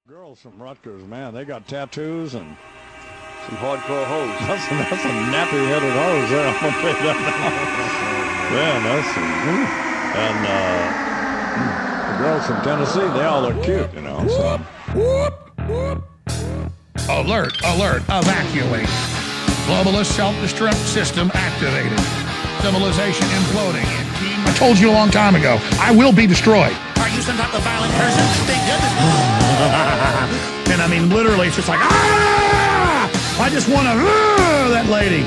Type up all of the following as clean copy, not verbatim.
Girls from Rutgers, man, they got tattoos and some hardcore hoes. That's some nappy-headed hoes there. I'm gonna tell you that now. Man, that's some, and the girls from Tennessee, they all look cute, you know. So. Alert! Alert! Evacuate! Globalist self-destruct system activated. Civilization imploding. I told you a long time ago, I will be destroyed. Are you some type of violent person? Thank goodness. And I mean, literally, it's just like, ah! I just want to, that lady.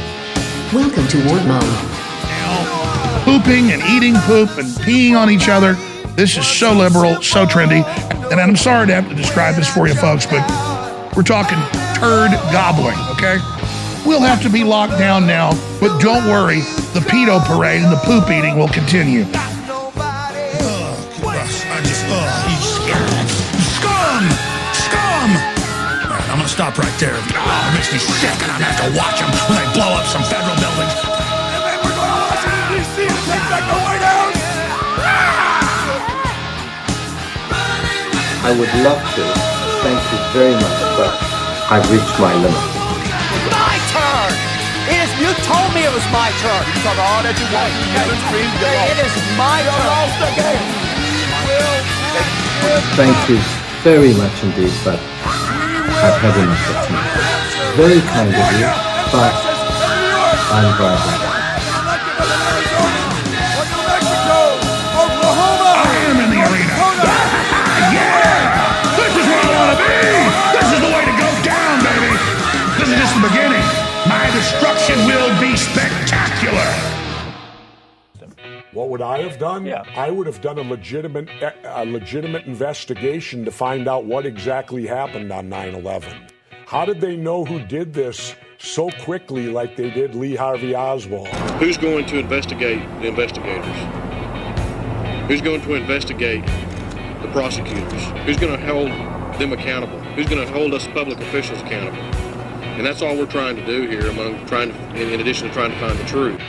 Welcome to Ward Mode. Now, pooping and eating poop and peeing on each other. This is so liberal, so trendy. And I'm sorry to have to describe this for you folks, but we're talking turd gobbling, okay? We'll have to be locked down now, but don't worry, the pedo parade and the poop eating will continue. Scum! Scum! All right, I'm gonna stop right there. It makes me sick, and I'm gonna have to watch them when they blow up some federal buildings. And then we're going to Washington, D.C. to take back the White House! I would love to. Thank you very much, but I've reached my limit. My turn! You told me it was my turn. You talk all that you want. It is my turn. You lost the game. Thank you very much indeed, but I've had enough of you. Very kind of you, but I'm driving. I am in the arena. Yeah! This is where I want to be! This is the way to go down, baby! This is just the beginning. My destruction will be spectacular. What would I have done? Yeah. I would have done a legitimate investigation to find out what exactly happened on 9/11. How did they know who did this so quickly like they did Lee Harvey Oswald? Who's going to investigate the investigators? Who's going to investigate the prosecutors? Who's going to hold them accountable? Who's going to hold us public officials accountable? And that's all we're trying to do here, in addition to trying to find the truth.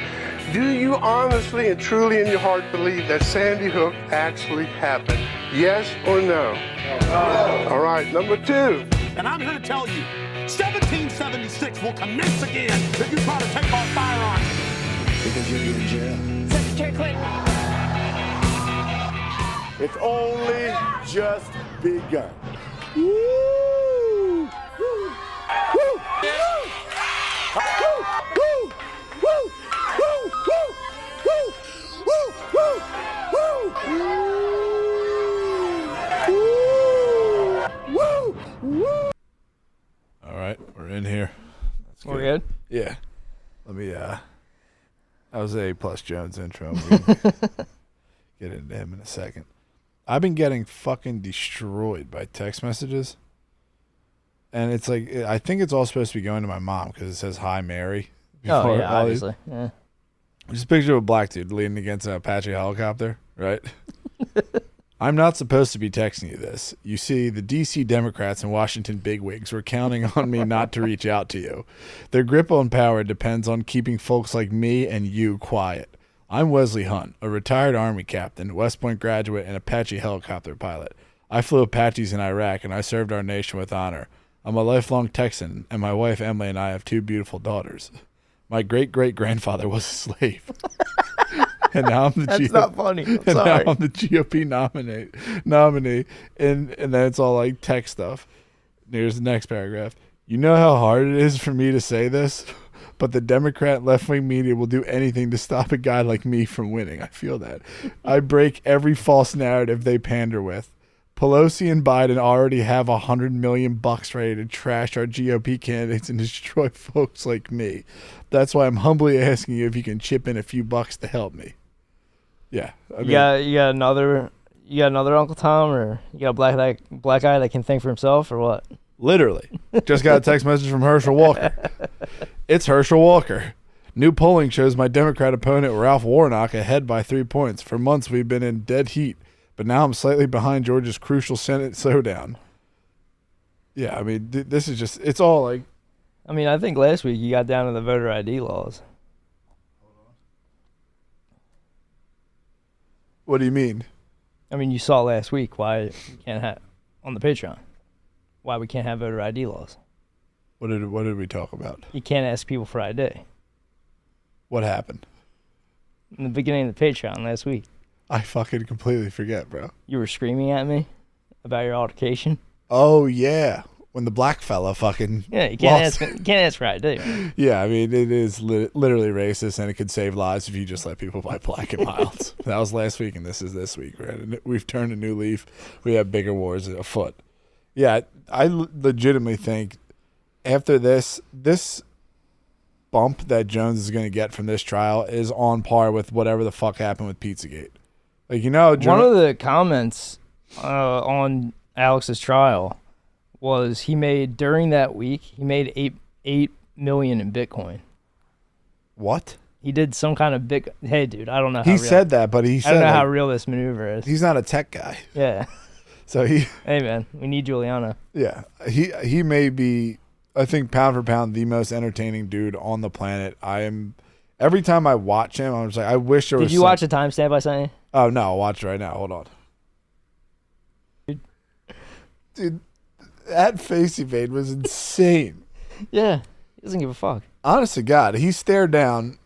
Do you honestly and truly in your heart believe that Sandy Hook actually happened? Yes or no? All right, number two. And I'm here to tell you, 1776 will commence again if you try to take our firearms. Because you're in jail. Secretary Clinton. It's only just begun. Woo! Woo! Woo! All right, we're in here. That's We're good? Yeah. Let me, that was a plus Jones intro. We can get into him in a second. I've been getting fucking destroyed by text messages. And it's like, I think it's all supposed to be going to my mom because it says, "Hi, Mary." Oh, yeah, obviously. Yeah. Just picture a black dude leaning against an Apache helicopter, right? I'm not supposed to be texting you this. You see, the D.C. Democrats and Washington bigwigs were counting on me not to reach out to you. Their grip on power depends on keeping folks like me and you quiet. I'm Wesley Hunt, a retired Army captain, West Point graduate, and Apache helicopter pilot. I flew Apaches in Iraq, and I served our nation with honor. I'm a lifelong Texan, and my wife Emily and I have two beautiful daughters. My great-great-grandfather was a slave. And now I'm the That's not funny. I'm and sorry. now I'm the GOP nominee. And then it's all like tech stuff. Here's the next paragraph. You know how hard it is for me to say this, but the Democrat left-wing media will do anything to stop a guy like me from winning. I feel that. I break every false narrative they pander with. Pelosi and Biden already have $100 million ready to trash our GOP candidates and destroy folks like me. That's why I'm humbly asking you if you can chip in a few bucks to help me. Yeah. I mean, you got another Uncle Tom, or you got a black guy that can think for himself, or what? Literally. Just got a text message from Herschel Walker. It's Herschel Walker. New polling shows my Democrat opponent, Ralph Warnock, ahead by 3 points. For months, we've been in dead heat, but now I'm slightly behind Georgia's crucial Senate showdown. Yeah, I mean, this is just, it's all like. I mean, I think last week you got down to the voter ID laws. What do you mean? I mean, you saw last week why you can't have on the Patreon. why we can't have voter ID laws. What did we talk about? You can't ask people for ID. What happened? In the beginning of the Patreon last week. I fucking completely forget, bro. You were screaming at me about your altercation. Oh yeah, when the black fella fucking you can't ask for ID. Yeah, I mean it is literally racist, and it could save lives if you just let people buy black and milds. That was last week, and this is this week. Right? We've turned a new leaf. We have bigger wars afoot. Yeah, I legitimately think after this bump that Jones is going to get from this trial is on par with whatever the fuck happened with Pizzagate. Like, you know, one of the comments on Alex's trial was he made during that week he made eight million in Bitcoin. What? He did some kind of big. Hey, dude, I don't know. He said that, but he said I don't know like, how real this maneuver is. He's not a tech guy. Yeah. So he. Hey man, we need Juliana. Yeah, he may be. I think pound for pound the most entertaining dude on the planet. Every time I watch him, I'm just like, I wish there was. Did you watch the timestamp I sent you? Oh no, I'll watch it right now. Hold on. Dude, that face he made was insane. Yeah, he doesn't give a fuck. Honest to God, he stared down,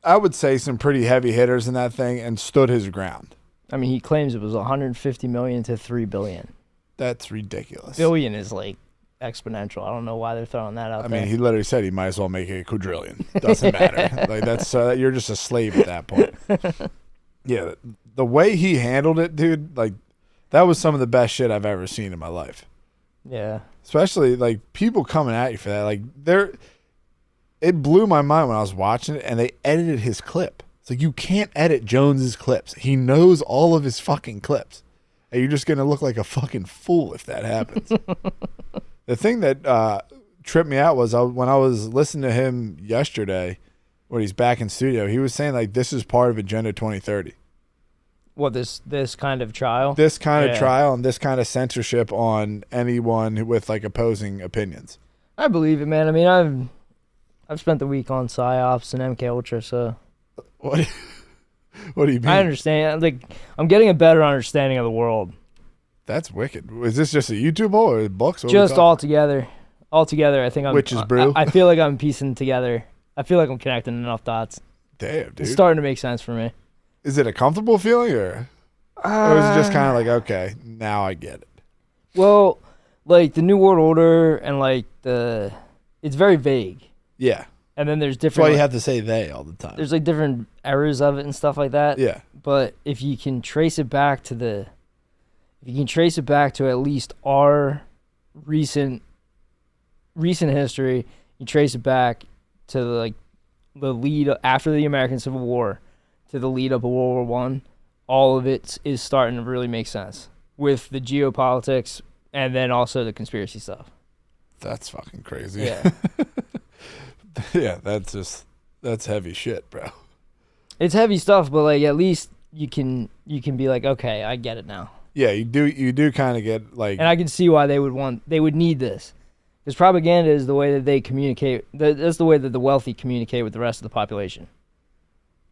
I would say, some pretty heavy hitters in that thing and stood his ground. I mean, he claims it was 150 million to 3 billion. That's ridiculous. Billion is like exponential. I don't know why they're throwing that out there. I mean, he literally said he might as well make it a quadrillion. Doesn't matter. Like that's you're just a slave at that point. Yeah, the way he handled it, dude, like that was some of the best shit I've ever seen in my life. Yeah. Especially like people coming at you for that. Like it blew my mind when I was watching it and they edited his clip. It's like you can't edit Jones's clips. He knows all of his fucking clips. And you're just gonna look like a fucking fool if that happens. The thing that tripped me out was when I was listening to him yesterday when he's back in studio, he was saying like this is part of Agenda 2030. What, this kind of trial? This kind of trial and this kind of censorship on anyone with like opposing opinions. I believe it, man. I mean, I've spent the week on PsyOps and MK Ultra, so what do you mean? I understand. Like, I'm getting a better understanding of the world. That's wicked. Is this just a YouTube hole or books? Just all together. I think I'm. Witch's brew. I feel like I'm piecing together. I feel like I'm connecting enough dots. Damn, dude. It's starting to make sense for me. Is it a comfortable feeling or is it just kind of like, okay, now I get it? Well, like the New World Order and like it's very vague. Yeah. And then there's different. That's why you have to say they all the time. There's like different eras of it and stuff like that. Yeah. But if you can trace it back to at least our recent history, you trace it back to the lead after the American Civil War to the lead up of World War I, all of it is starting to really make sense with the geopolitics and then also the conspiracy stuff. That's fucking crazy. Yeah. Yeah, that's heavy shit, bro. It's heavy stuff, but like at least you can be like, okay, I get it now. Yeah, you do kind of get like, and I can see why they would need this, because propaganda is the way that they communicate. That's the way that the wealthy communicate with the rest of the population.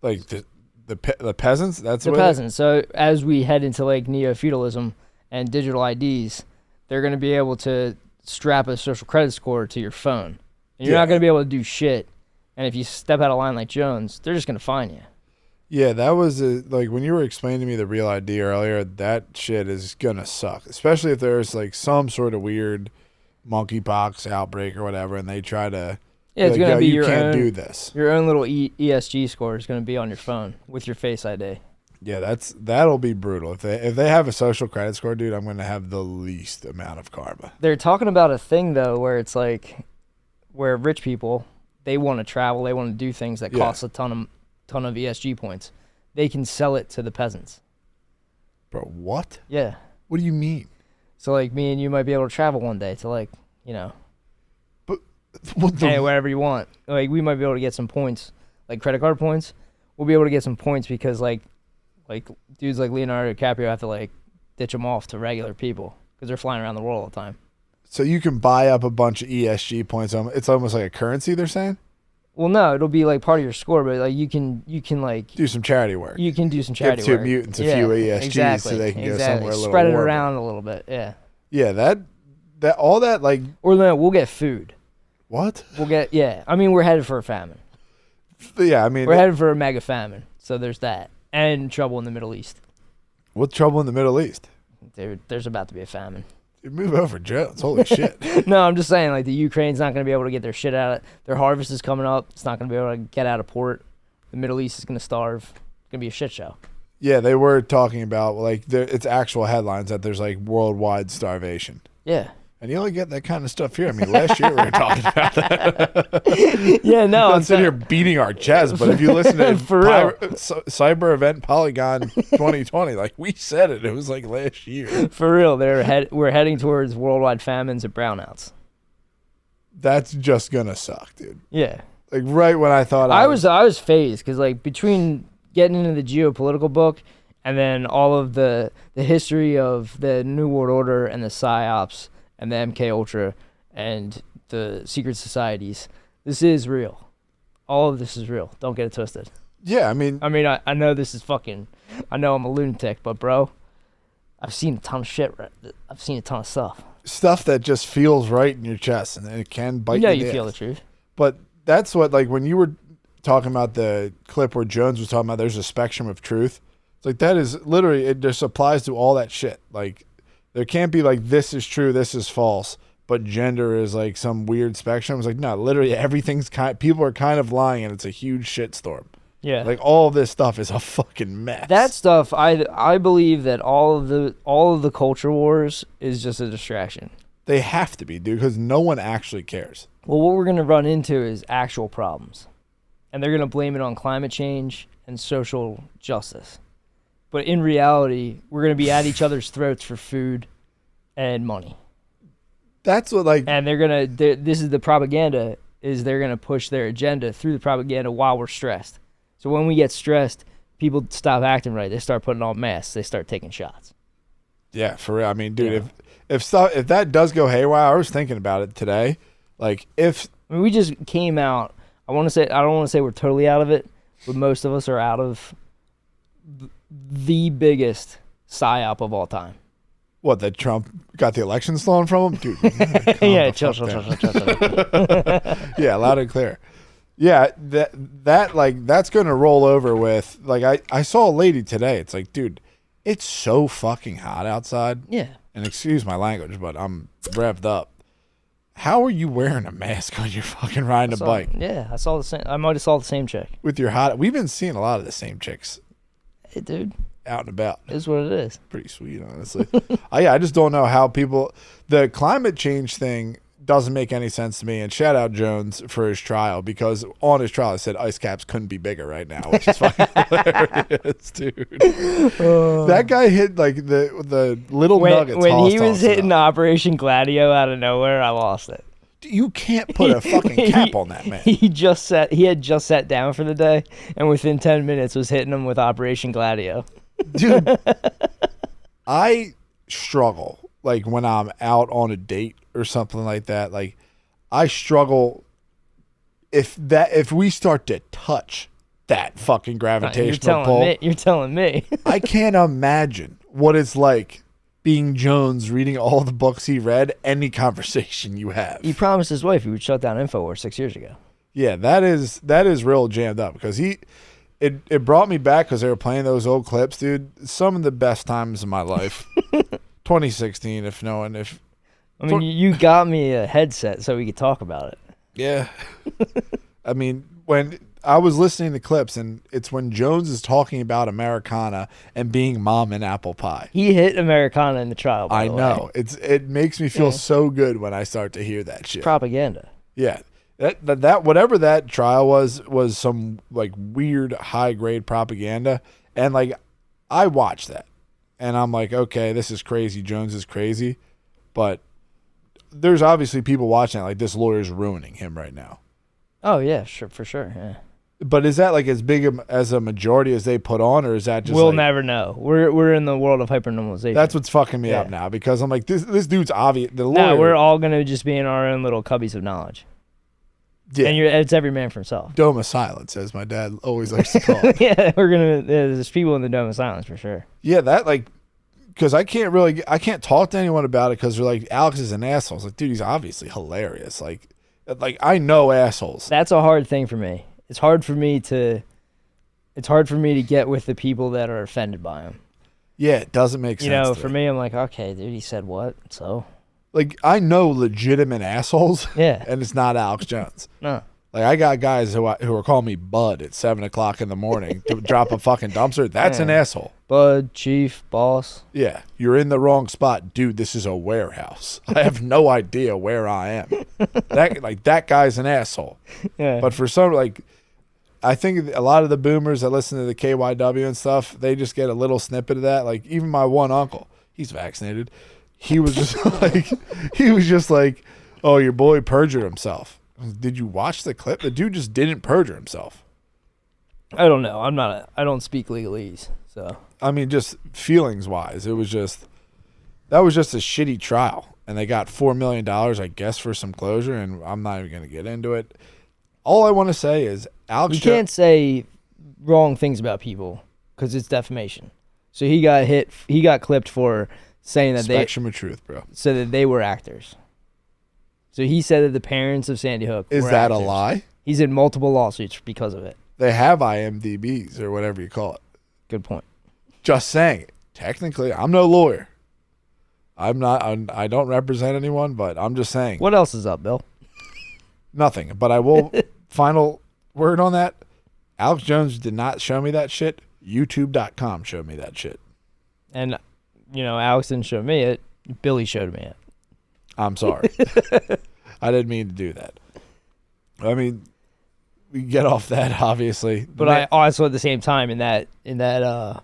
Like the peasants. That's the peasants. So as we head into like neo-feudalism and digital IDs, they're going to be able to strap a social credit score to your phone. And you're not going to be able to do shit. And if you step out of line like Jones, they're just going to fine you. Yeah, that was like when you were explaining to me the real ID earlier, that shit is going to suck. Especially if there's like some sort of weird monkeypox outbreak or whatever and they try to... Yeah, it's going to be you can't do this. Your own little ESG score is going to be on your phone with your Face ID. Yeah, that'll be brutal. If they have a social credit score, dude, I'm going to have the least amount of karma. They're talking about a thing, though, where it's like... where rich people, they want to travel, they want to do things that cost a ton of ESG points. They can sell it to the peasants. Bro, what? Yeah. What do you mean? So like me and you might be able to travel one day to like, but wherever you want. Like we might be able to get some points, like credit card points. We'll be able to get some points because like dudes like Leonardo DiCaprio have to like ditch them off to regular people because they're flying around the world all the time. So you can buy up a bunch of ESG points. It's almost like a currency, they're saying? Well, no, it'll be like part of your score, but like you can like do some charity work. You can do some charity work. Give work. Mutants a few ESGs so they can go somewhere a little spread it warmer. around a little bit. Yeah. Yeah, that all that like Or no, we'll get food. what? We'll get I mean, we're headed for a famine. Yeah, I mean, We're headed for a mega famine. So there's that, and trouble in the Middle East. what's trouble in the Middle East? There's about to be a famine. Dude, move over, Jones. Holy shit. No, I'm just saying, like, the Ukraine's not going to be able to get their shit out of their harvest is coming up. It's not going to be able to get out of port. The Middle East is going to starve. It's going to be a shit show. Yeah, they were talking about like it's actual headlines that there's like worldwide starvation. Yeah. And you only get that kind of stuff here. I mean, last year we were talking about that. Yeah, no, I'm sitting here beating our chest, but if you listen to For real. Cyber Event Polygon 2020, like we said it was like last year. For real, we're heading towards worldwide famines and brownouts. That's just gonna suck, dude. Yeah. Like right when I thought I was phased because like between getting into the geopolitical book and then all of the history of the New World Order and the PSYOPs and the MK Ultra and the secret societies, this is real. All of this is real. Don't get it twisted. Yeah, I mean, I know this is I know I'm a lunatic, but bro, I've seen a ton of shit. I've seen a ton of stuff that just feels right in your chest, and it can bite. You feel the truth. But that's what, like, when you were talking about the clip where Jones was talking about there's a spectrum of truth. It's like that is literally, it just applies to all that shit. Like, there can't be like this is true, this is false, but gender is like some weird spectrum. It's like, no, literally everything's people are kind of lying, and it's a huge shitstorm. Yeah. Like all of this stuff is a fucking mess. That stuff, I believe that all of the culture wars is just a distraction. They have to be, dude, because no one actually cares. Well, what we're going to run into is actual problems. And they're going to blame it on climate change and social justice. But in reality, we're going to be at each other's throats for food and money. That's what, like... And they're going to... This is the propaganda, is they're going to push their agenda through the propaganda while we're stressed. So when we get stressed, people stop acting right. They start putting on masks. They start taking shots. Yeah, for real. I mean, dude, if that does go haywire, I was thinking about it today. Like, we just came out. I don't want to say we're totally out of it, but most of us are out of the biggest psyop of all time. What, that Trump got the election stolen from him? Dude. Yeah, chill. Yeah, loud and clear. Yeah, that's going to roll over with, like, I saw a lady today. It's like, dude, it's so fucking hot outside. Yeah. And excuse my language, but I'm revved up. How are you wearing a mask when you're fucking riding a bike? Yeah, I saw the same. I might have saw the same chick. With your hot, we've been seeing a lot of the same chicks. Hey, dude. Out and about. It is what it is. Pretty sweet, honestly. I just don't know how the climate change thing doesn't make any sense to me. And shout out Jones for his trial, because on his trial it said ice caps couldn't be bigger right now, which is fucking hilarious, dude. That guy hit like the little nuggets. When he was hitting Operation Gladio out of nowhere, I lost it. You can't put a fucking cap on that, man. He had just sat down for the day, and within 10 minutes was hitting him with Operation Gladio. Dude, I struggle like when I'm out on a date or something like that. Like, I struggle if we start to touch that fucking gravitational pull. You're telling me. I can't imagine what it's like being Jones, reading all the books he read, any conversation you have. He promised his wife he would shut down InfoWars 6 years ago. Yeah, that is real jammed up, because it brought me back because they were playing those old clips, dude. Some of the best times of my life. 2016, I mean, you got me a headset so we could talk about it. Yeah. I mean, when I was listening to clips, and it's when Jones is talking about Americana and being mom and apple pie. He hit Americana in the trial, by the way. I know. It makes me feel so good when I start to hear that shit. Propaganda. Yeah. That whatever that trial was some like weird high grade propaganda, and like I watched that and I'm like, okay, this is crazy. Jones is crazy, but there's obviously people watching it like this lawyer's ruining him right now. Oh yeah, sure, for sure. Yeah. But is that like as big as a majority as they put on, or is that just? We'll never know. We're in the world of hypernormalization. That's what's fucking me up now, because I'm like, this dude's obvious. The lawyer. No, we're all gonna just be in our own little cubbies of knowledge. Yeah, and it's every man for himself. Dome of silence, as my dad always likes to call it. Yeah, there's people in the dome of silence for sure. Yeah, that like, because I can't talk to anyone about it because they're like, Alex is an asshole. It's like, dude, he's obviously hilarious. Like I know assholes. That's a hard thing for me. It's hard for me to get with the people that are offended by him. Yeah, it doesn't make sense. You know, for me, I'm like, okay, dude, he said what? So, like, I know legitimate assholes. Yeah. And it's not Alex Jones. No. Like, I got guys who are calling me Bud at 7 o'clock in the morning to drop a fucking dumpster. That's an asshole. Bud, chief, boss. Yeah, you're in the wrong spot. Dude, this is a warehouse. I have no idea where I am. That guy's an asshole. Yeah. But for some, like, I think a lot of the boomers that listen to the KYW and stuff, they just get a little snippet of that. Like, even my one uncle, he's vaccinated. He was just like, oh, your boy perjured himself. Did you watch the clip? The dude just didn't perjure himself. I don't know. I don't speak legalese, so. I mean, just feelings wise, that was just a shitty trial. And they got $4 million, I guess, for some closure. And I'm not even going to get into it. All I want to say is Alex. You can't say wrong things about people because it's defamation. So he got clipped for saying that Spectrum of truth, bro. So that they were actors. So he said that the parents of Sandy Hook Is were that actors. a lie? He's in multiple lawsuits because of it. They have IMDb's or whatever you call it. Good point. Just saying. Technically, I'm no lawyer. I don't represent anyone, but I'm just saying. What else is up, Bill? Nothing. But I will. Final word on that. Alex Jones did not show me that shit. YouTube.com showed me that shit. And, Alex didn't show me it. Billy showed me it. I'm sorry. I didn't mean to do that. I mean, we get off that, obviously. But I also, at the same time, in that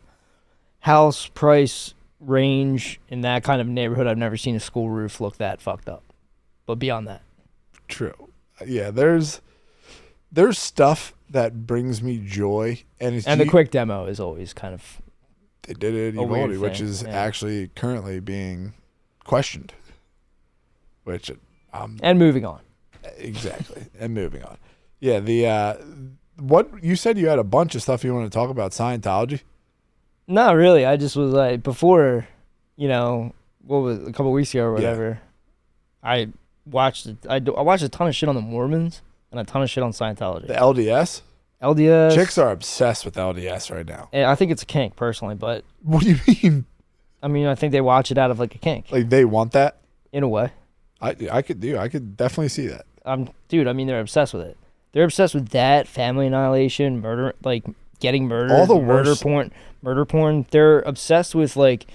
house price range, in that kind of neighborhood, I've never seen a school roof look that fucked up. But beyond that. True. Yeah, there's stuff that brings me joy. And the quick demo is always kind of... They did it at Uvalde, which is actually currently being questioned. Which... and moving on. Exactly. And moving on. Yeah, what you said you had a bunch of stuff you want to talk about Scientology? Not really. I just was like, before, what was a couple weeks ago or whatever, I watched I watched a ton of shit on the Mormons and a ton of shit on Scientology. The LDS? LDS. Chicks are obsessed with LDS right now. And I think it's a kink, personally, but... What do you mean? I mean, I think they watch it out of, like, a kink. Like, they want that? In a way. I could definitely see that. Dude, I mean, they're obsessed with it. They're obsessed with that, family annihilation, murder, like, getting murdered. All the murder porn. They're obsessed with, like...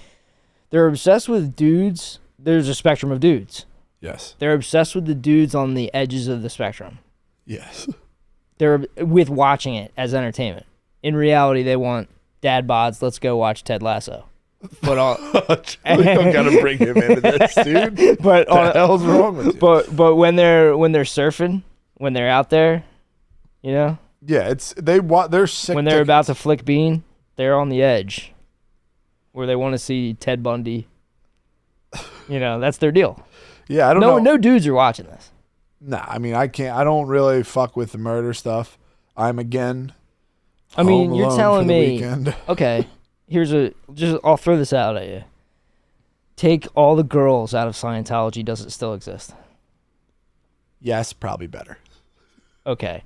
They're obsessed with dudes. There's a spectrum of dudes. Yes. They're obsessed with the dudes on the edges of the spectrum. Yes. They're with watching it as entertainment. In reality, they want dad bods. Let's go watch Ted Lasso. But I'm gonna bring him into this, dude. But what the hell's wrong with you? But when they're surfing, when they're out there, yeah, they're sick. When they're about to flick bean, they're on the edge, where they want to see Ted Bundy. That's their deal. Yeah, I don't know. No dudes are watching this. Nah, I mean, I don't really fuck with the murder stuff. I'm again. I mean, you're telling me. Weekend. Okay, I'll throw this out at you. Take all the girls out of Scientology. Does it still exist? Yes, probably better. Okay.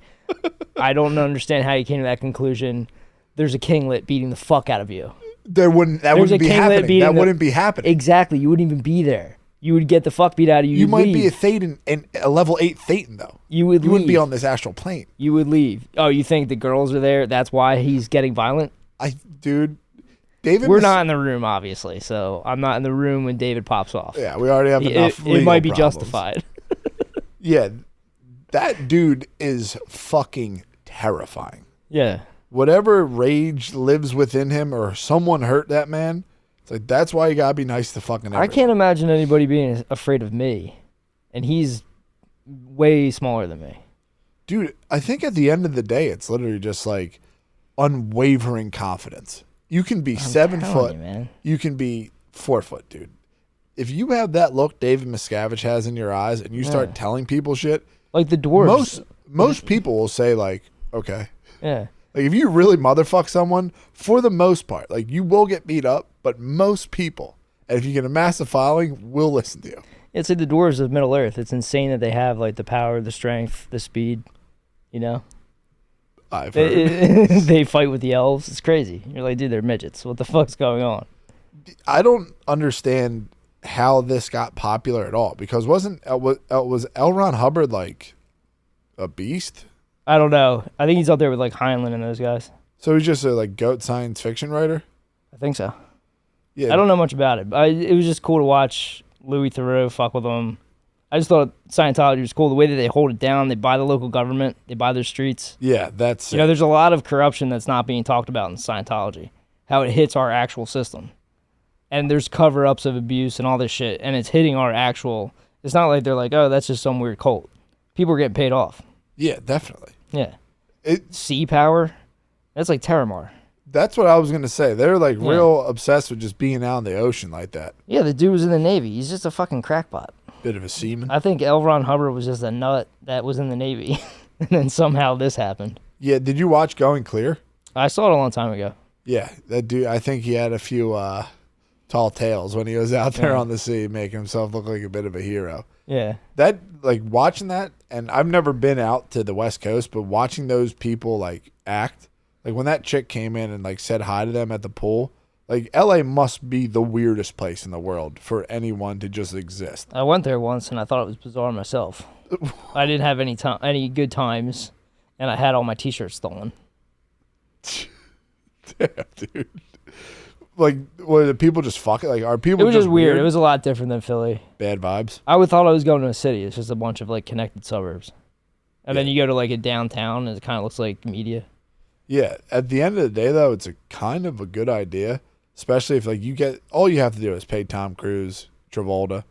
I don't understand how you came to that conclusion. There's a kinglet beating the fuck out of you. That wouldn't be happening. That wouldn't be happening. Exactly. You wouldn't even be there. You would get the fuck beat out of you. You might be a Thetan, and a level 8 Thetan, though. You wouldn't be on this astral plane. You would leave. Oh, you think the girls are there? That's why he's getting violent? Dude, David. We're not in the room, obviously, so I'm not in the room when David pops off. Yeah, we already have enough. It might be problems. justified. Yeah, that dude is fucking terrifying. Yeah. Whatever rage lives within him, or someone hurt that man. It's like, that's why you gotta be nice to fucking everyone. I can't imagine anybody being afraid of me. And he's way smaller than me. Dude, I think at the end of the day, it's literally just like unwavering confidence. You can be 7 foot. You can be 4 foot, dude. If you have that look David Miscavige has in your eyes and you start telling people shit. Like the dwarves. Most people will say, like, okay. Yeah. Like, if you really motherfuck someone, for the most part, like, you will get beat up, but most people, And if you get a massive following, we'll listen to you. It's like the dwarves of Middle Earth. It's insane that they have like the power, the strength, the speed. You know, I've heard. they fight with the elves. It's crazy. You're like, dude, they're midgets. What the fuck's going on? I don't understand how this got popular at all, because was L. Ron Hubbard like a beast? I don't know. I think he's up there with like Heinlein and those guys. So he's just a like goat science fiction writer? I think so. Yeah. I don't know much about it. But it was just cool to watch Louis Theroux fuck with them. I just thought Scientology was cool. The way that they hold it down, they buy the local government, they buy their streets. Yeah, that's You know, there's a lot of corruption that's not being talked about in Scientology. How it hits our actual system. And there's cover-ups of abuse and all this shit. And it's hitting our actual... It's not like they're like, oh, that's just some weird cult. People are getting paid off. Yeah, definitely. Yeah. Sea power. That's like Terramar. That's what I was going to say. They're like real obsessed with just being out in the ocean like that. Yeah, the dude was in the Navy. He's just a fucking crackpot. Bit of a seaman. I think L. Ron Hubbard was just a nut that was in the Navy. And then somehow this happened. Yeah, did you watch Going Clear? I saw it a long time ago. Yeah, that dude, I think he had a few tall tales when he was out there on the sea, making himself look like a bit of a hero. Yeah. That, like, watching that, and I've never been out to the West Coast, but watching those people, like, act, like, when that chick came in and, like, said hi to them at the pool, like, L.A. must be the weirdest place in the world for anyone to just exist. I went there once, and I thought it was bizarre myself. I didn't have any good times, and I had all my T-shirts stolen. Damn, dude. Like, were the people just fucking? Like, are people? It was just weird. It was a lot different than Philly. Bad vibes. I would thought I was going to a city. It's just a bunch of like connected suburbs, and then you go to like a downtown, and it kind of looks like media. Yeah. At the end of the day, though, it's a kind of a good idea, especially if like you get all you have to do is pay Tom Cruise, Travolta,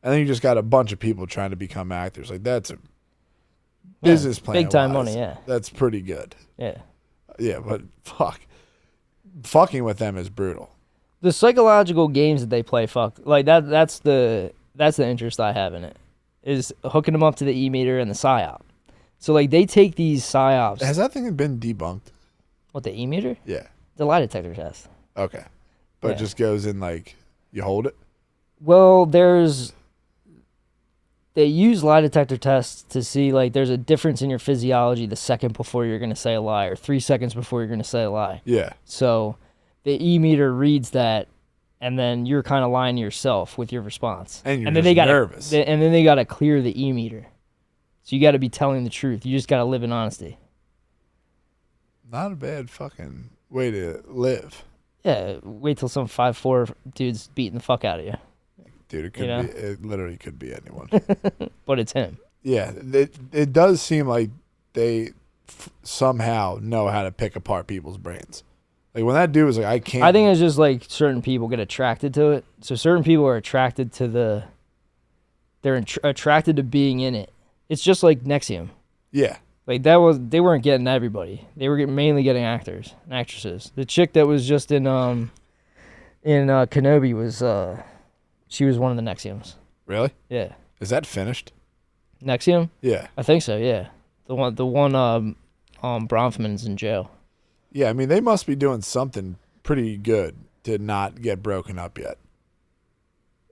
and then you just got a bunch of people trying to become actors. Like that's a business plan. Big time money. Yeah. That's pretty good. Yeah. Yeah, but fucking with them is brutal. The psychological games that they play, like that's the interest I have in it, is hooking them up to the E-meter and the PSYOP. So like they take these PSYOPs. Has that thing been debunked? What, the E-meter? Yeah. The lie detector test. Okay. But it just goes in like you hold it? Well, they use lie detector tests to see like there's a difference in your physiology the second before you're going to say a lie or 3 seconds before you're going to say a lie. Yeah. So the E-meter reads that, and then you're kind of lying to yourself with your response. And you're then just nervous. And then they got to clear the E-meter. So you got to be telling the truth. You just got to live in honesty. Not a bad fucking way to live. Yeah, wait till some 5'4" dude's beating the fuck out of you. Dude, it could be. It literally could be anyone. But it's him. Yeah, it does seem like they somehow know how to pick apart people's brains. Like when that dude was like, I can't. I think it's just like certain people get attracted to it. So certain people are attracted to they're attracted to being in it. It's just like Nexium. Yeah. Like they weren't getting everybody. They were mainly getting actors and actresses. The chick that was just in Kenobi was she was one of the Nexiums. Really? Yeah. Is that finished? Nexium? Yeah. I think so, yeah. The one Bronfman's in jail. Yeah, I mean they must be doing something pretty good to not get broken up yet.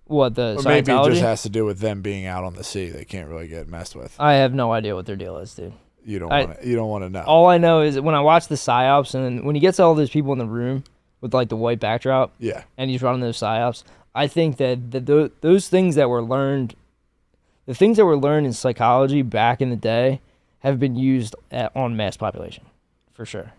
What, the or Scientology? Maybe it just has to do with them being out on the sea. They can't really get messed with. I have no idea what their deal is, dude. You don't want to know. All I know is that when I watch the PSYOPs and then when he gets all those people in the room with like the white backdrop, yeah, and he's running those PSYOPs, I think that those things that were learned, the things that were learned in psychology back in the day, have been used on mass population, for sure.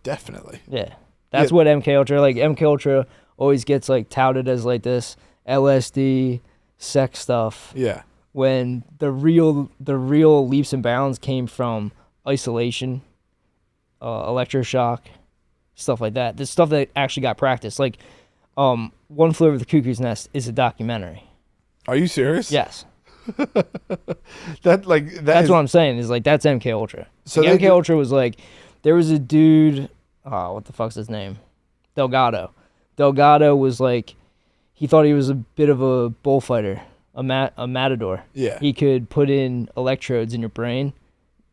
Definitely. Yeah, that's what MK Ultra. Like MK Ultra always gets like touted as like this LSD sex stuff. Yeah. When the real leaps and bounds came from isolation, electroshock, stuff like that. The stuff that actually got practiced. Like, One Flew Over the Cuckoo's Nest is a documentary. Are you serious? Yes. That's what I'm saying. Is like that's MK Ultra. So like, MK Ultra was like, there was a dude. What the fuck's his name? Delgado. Delgado was like, he thought he was a bit of a bullfighter. A matador. Yeah. He could put in electrodes in your brain.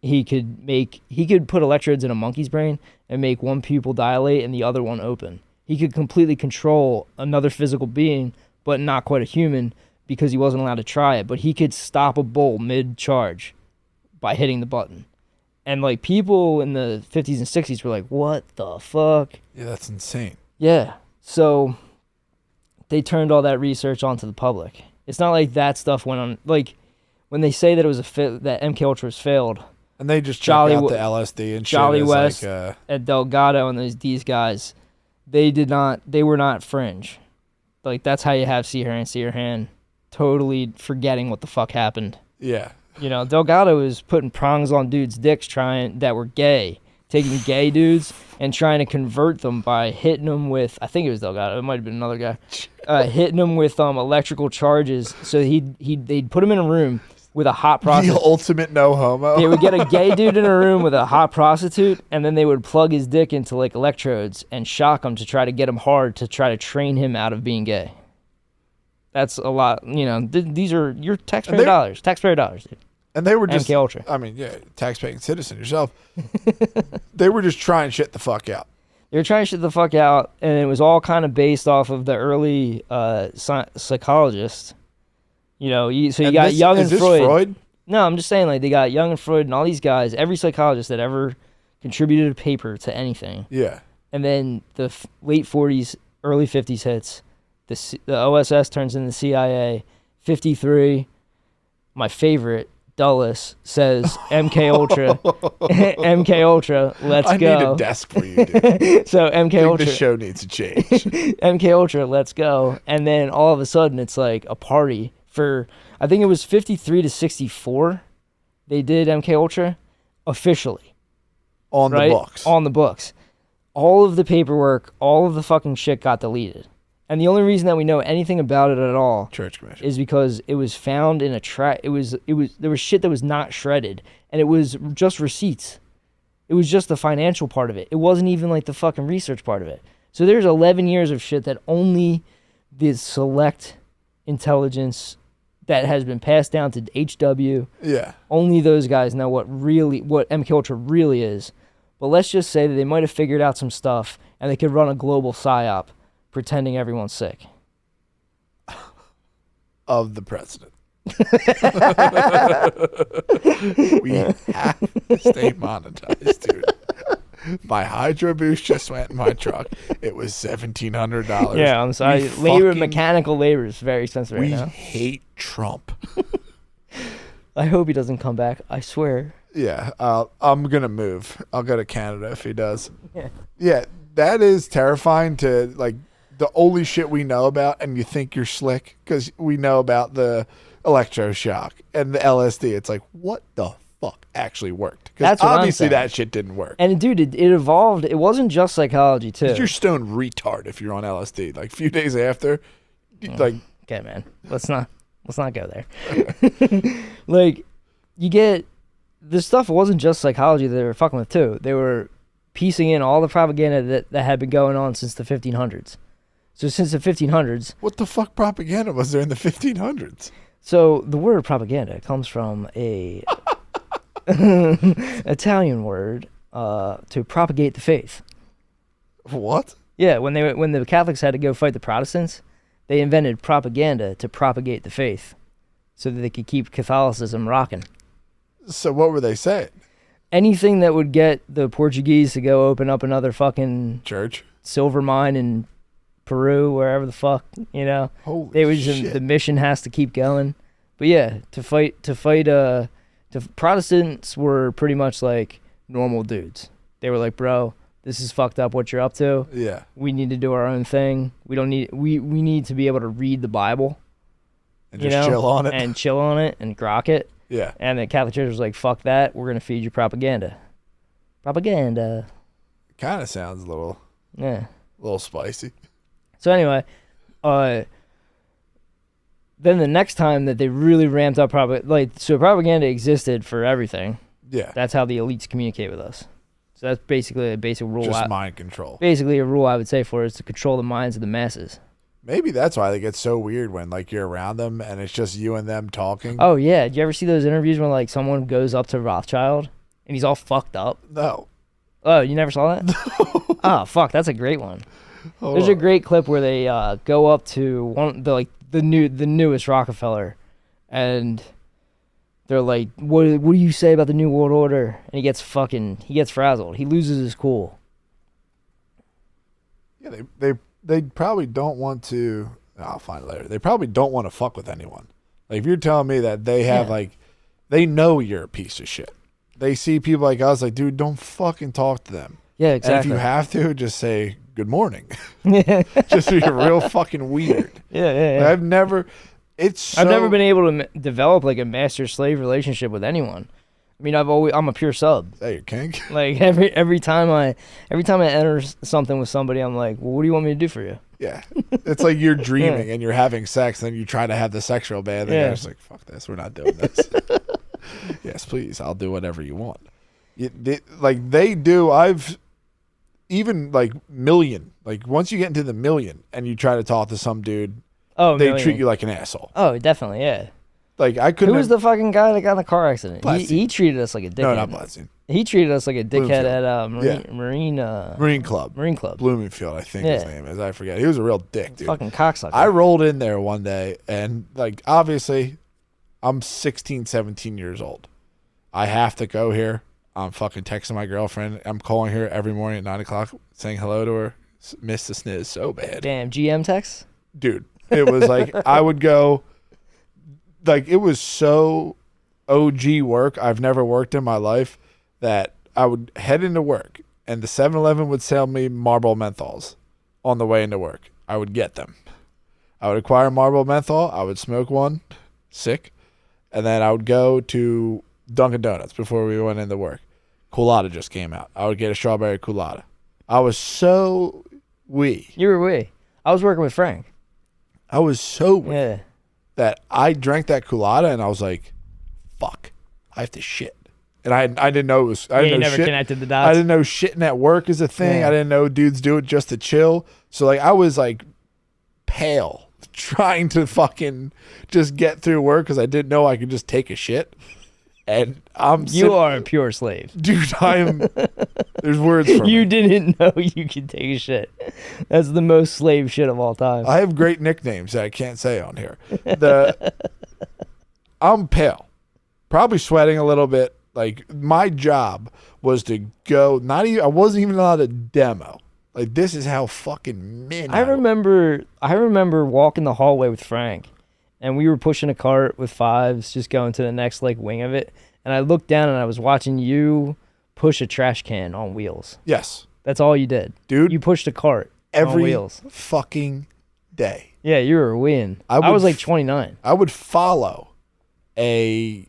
He could put electrodes in a monkey's brain and make one pupil dilate and the other one open. He could completely control another physical being but not quite a human because he wasn't allowed to try it. But he could stop a bull mid-charge by hitting the button. And, like, people in the 50s and 60s were like, what the fuck? Yeah, that's insane. Yeah. So they turned all that research onto the public. It's not like that stuff went on. Like, when they say that it was that MK Ultra was failed. And they just check out the LSD and Jolly shit. West Like, and Delgado and these guys, they were not fringe. Like, that's how you have see her and see her hand. Totally forgetting what the fuck happened. Yeah. You know, Delgado was putting prongs on dudes' dicks that were gay, taking gay dudes and trying to convert them by hitting them with, I think it was Delgado, it might have been another guy, hitting them with electrical charges. So they'd put him in a room with a hot prostitute. The ultimate no homo. They would get a gay dude in a room with a hot prostitute, and then they would plug his dick into like electrodes and shock him to try to get him hard to try to train him out of being gay. That's a lot, you know. These are your taxpayer dollars, dude. And they were just, MK Ultra. I mean, yeah, tax-paying citizen yourself. They were just trying shit the fuck out. They were trying shit the fuck out, and it was all kind of based off of the early psychologists. You know, so you got Jung and Freud. No, I'm just saying, like, they got Jung and Freud and all these guys, every psychologist that ever contributed a paper to anything. Yeah. And then the late 40s, early 50s hits. The OSS turns into the CIA. 53, my favorite, Dulles, says MK Ultra. MK Ultra, let's go. I need a desk for you, dude. So MK Ultra. The show needs to change. MK Ultra, let's go. And then all of a sudden, it's like a party for, I think it was 53 to 64. They did MK Ultra officially. On the books. On the books. All of the paperwork, all of the fucking shit got deleted. And the only reason that we know anything about it at all Church Commission is because it was found in a track. There was shit that was not shredded, and it was just receipts. It was just the financial part of it. It wasn't even like the fucking research part of it. So there's 11 years of shit that only the select intelligence that has been passed down to HW. Yeah. Only those guys know what MK Ultra really is. But let's just say that they might have figured out some stuff, and they could run a global psyop pretending everyone's sick. Of the president. We have to stay monetized, dude. My Hydro Boost just went in my truck. It was $1,700. Yeah, I'm sorry. Mechanical labor is very expensive right now. We hate Trump. I hope he doesn't come back. I swear. Yeah, I'm going to move. I'll go to Canada if he does. Yeah, that is terrifying to, like, the only shit we know about, and you think you're slick because we know about the electroshock and the LSD. It's like, what the fuck actually worked? Because obviously that shit didn't work. And dude, it evolved. It wasn't just psychology too. You're stoned retard if you're on LSD. Like a few days after, like, okay, man, let's not go there. Like, you get this stuff. It wasn't just psychology that they were fucking with too. They were piecing in all the propaganda that had been going on since the 1500s. So since the 1500s... What the fuck propaganda was there in the 1500s? So the word propaganda comes from a Italian word to propagate the faith. What? Yeah, when the Catholics had to go fight the Protestants, they invented propaganda to propagate the faith so that they could keep Catholicism rocking. So what were they saying? Anything that would get the Portuguese to go open up another fucking... church? Silver mine in Peru, wherever the fuck, you know. Holy shit. The mission has to keep going. But yeah, Protestants were pretty much like normal dudes. They were like, bro, this is fucked up what you're up to. Yeah. We need to do our own thing. We need to be able to read the Bible. And just chill on it. And chill on it and grok it. Yeah. And the Catholic Church was like, fuck that. We're going to feed you propaganda. Propaganda. Kind of sounds a little spicy. So anyway, then the next time that they really ramped up propaganda existed for everything. Yeah. That's how the elites communicate with us. So that's basically a basic rule. Just mind control. Basically a rule I would say for it is to control the minds of the masses. Maybe that's why they get so weird when like you're around them and it's just you and them talking. Oh yeah, did you ever see those interviews when like someone goes up to Rothschild and he's all fucked up? No. Oh, you never saw that? No. Oh fuck, that's a great one. There's a great clip where they go up to the newest Rockefeller, and they're like, what do you say about the New World Order? And he gets frazzled. He loses his cool. Yeah, they probably don't want to. I'll find it later. They probably don't want to fuck with anyone. Like if you're telling me that they have they know you're a piece of shit. They see people like us, like, dude, don't fucking talk to them. Yeah, exactly. And if you have to, just say good morning. Just be real fucking weird. Yeah. Like, I've never been able to develop like a master slave relationship with anyone. I mean, I'm a pure sub. Is that your kink? Like every time I enter something with somebody, I'm like, well, what do you want me to do for you? Yeah, it's like you're dreaming and you're having sex, and then you try to have the sexual band, and the guy's like, fuck this, we're not doing this. Yes, please, I'll do whatever you want. They do. I've even like million. Like once you get into the million and you try to talk to some dude, they treat you like an asshole. Oh, definitely, yeah. Like I couldn't. Who was the fucking guy that got in the car accident? He treated us like a dickhead. No, not Blatstein. He treated us like a dickhead Bloomfield. at Marine Club. Bloomfield, I think his name is. I forget. He was a real dick, dude. Fucking cocksucker. I rolled in there one day, and like obviously, I'm 16, 17 years old. I have to go here. I'm fucking texting my girlfriend. I'm calling her every morning at 9 o'clock, saying hello to her. Miss the sniz so bad. Damn, GM text? Dude, it was like I would go. Like it was so OG work I've never worked in my life that I would head into work and the 7-Eleven would sell me Marlboro menthols on the way into work. I would get them. I would acquire Marlboro menthol. I would smoke one, sick, and then I would go to Dunkin' Donuts before we went into work. Coolada just came out. I would get a strawberry Coolada. I was so wee. You were wee. I was working with Frank. I was so wee. Yeah. That I drank that Coolada and I was like, fuck, I have to shit. And I didn't know it was. I didn't know never shit. Connected the dots. I didn't know shitting at work is a thing. Yeah. I didn't know dudes do it just to chill. So like I was like pale trying to fucking just get through work because I didn't know I could just take a shit. And you are a pure slave. Dude, I am. There's words for you me. didn't know you could take a shit. That's the most slave shit of all time. I have great nicknames that I can't say on here. I'm pale, probably sweating a little bit. Like my job was to go. I wasn't even allowed to demo. Like this is how fucking min. I remember walking the hallway with Frank, and we were pushing a cart with fives, just going to the next like wing of it. And I looked down and I was watching you push a trash can on wheels. Yes, that's all you did, dude. You pushed a cart every on wheels fucking day. Yeah, you were a win. I was like 29. I would follow a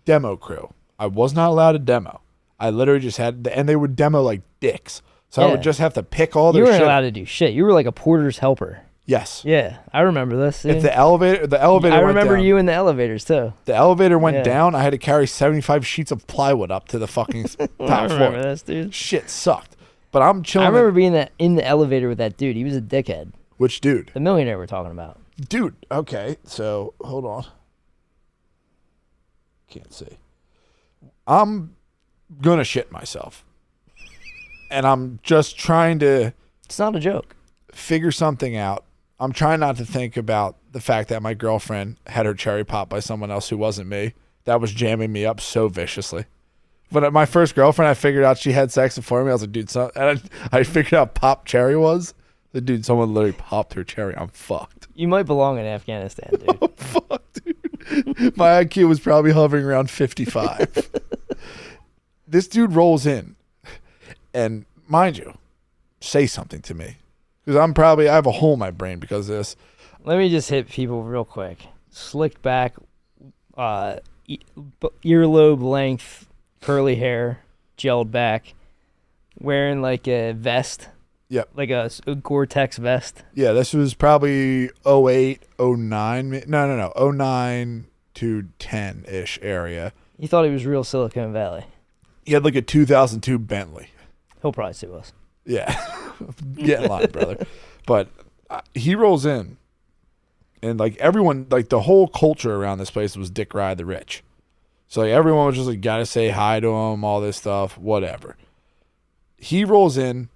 demo crew. I was not allowed to demo. I literally just had, and they would demo like dicks. So I would just have to pick all their shit. You weren't allowed to do shit. You were like a porter's helper. Yes. Yeah, I remember this. If the elevator I went remember down, you in the elevators too. The elevator went down. I had to carry 75 sheets of plywood up to the fucking top floor. I remember this, dude. Shit sucked. But I'm chilling. I remember being in the elevator with that dude. He was a dickhead. Which dude? The millionaire we're talking about. Dude, okay. So, hold on. Can't see. I'm going to shit myself. And I'm just trying to... It's not a joke. Figure something out. I'm trying not to think about the fact that my girlfriend had her cherry popped by someone else who wasn't me. That was jamming me up so viciously. But my first girlfriend, I figured out she had sex before me. I was like, dude, and I figured out pop cherry was. The dude, someone literally popped her cherry. I'm fucked. You might belong in Afghanistan, dude. Oh, fuck, dude. My IQ was probably hovering around 55. This dude rolls in. And mind you, say something to me. Because I have a hole in my brain because of this. Let me just hit people real quick. Slicked back, earlobe length, curly hair, gelled back, wearing like a vest. Yep. Like a Gore-Tex vest. Yeah, this was probably 08, 09. No. 09 to 10-ish area. He thought he was real Silicon Valley. He had like a 2002 Bentley. He'll probably sue us. Yeah. Get in line, brother. But he rolls in. And like everyone, like the whole culture around this place was Dick Ride the Rich. So like everyone was just like, gotta say hi to him, all this stuff, whatever. He rolls in.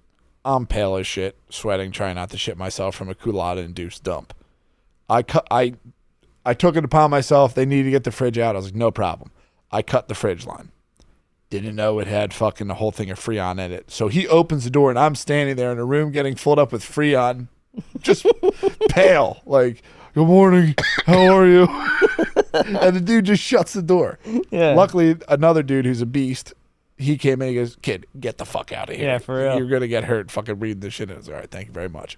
I'm pale as shit, sweating, trying not to shit myself from a Coolada-induced dump. I took it upon myself. They needed to get the fridge out. I was like, no problem. I cut the fridge line. Didn't know it had fucking the whole thing of Freon in it. So he opens the door and I'm standing there in a room getting filled up with Freon, just pale. Like, good morning. How are you? And the dude just shuts the door. Yeah. Luckily, another dude who's a beast, he came in and he goes, kid, get the fuck out of here. Yeah, for real. You're going to get hurt fucking reading this shit. And I was all right, thank you very much.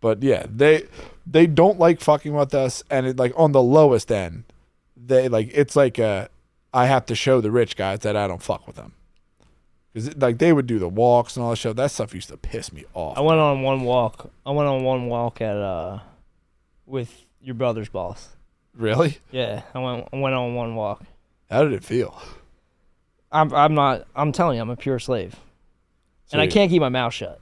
But yeah, they don't like fucking with us. And it, like on the lowest end, they like, it's like I have to show the rich guys that I don't fuck with them. Because like they would do the walks and all that shit. That stuff used to piss me off. I went on one walk at with your brother's boss. Really? Yeah, I went on one walk. How did it feel? I'm telling you, I'm a pure slave. So and I can't keep my mouth shut.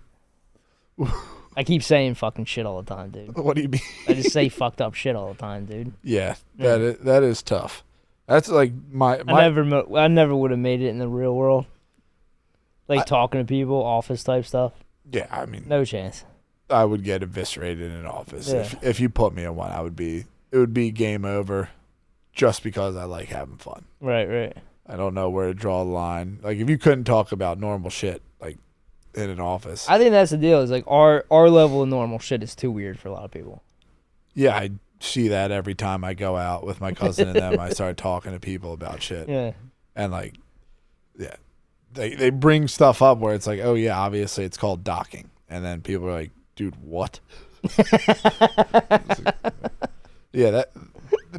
I keep saying fucking shit all the time, dude. What do you mean? I just say fucked up shit all the time, dude. Yeah, that is tough. That's like my I never would have made it in the real world. Like talking to people, office type stuff. Yeah, I mean, no chance. I would get eviscerated in an office. Yeah. If you put me in one, it would be game over just because I like having fun. Right. I don't know where to draw the line. Like if you couldn't talk about normal shit like in an office. I think that's the deal. Is like our level of normal shit is too weird for a lot of people. Yeah, I see that every time I go out with my cousin and them. I start talking to people about shit. Yeah. And like, yeah, they bring stuff up where it's like, oh yeah, obviously it's called docking, and then people are like, dude, what? Yeah, that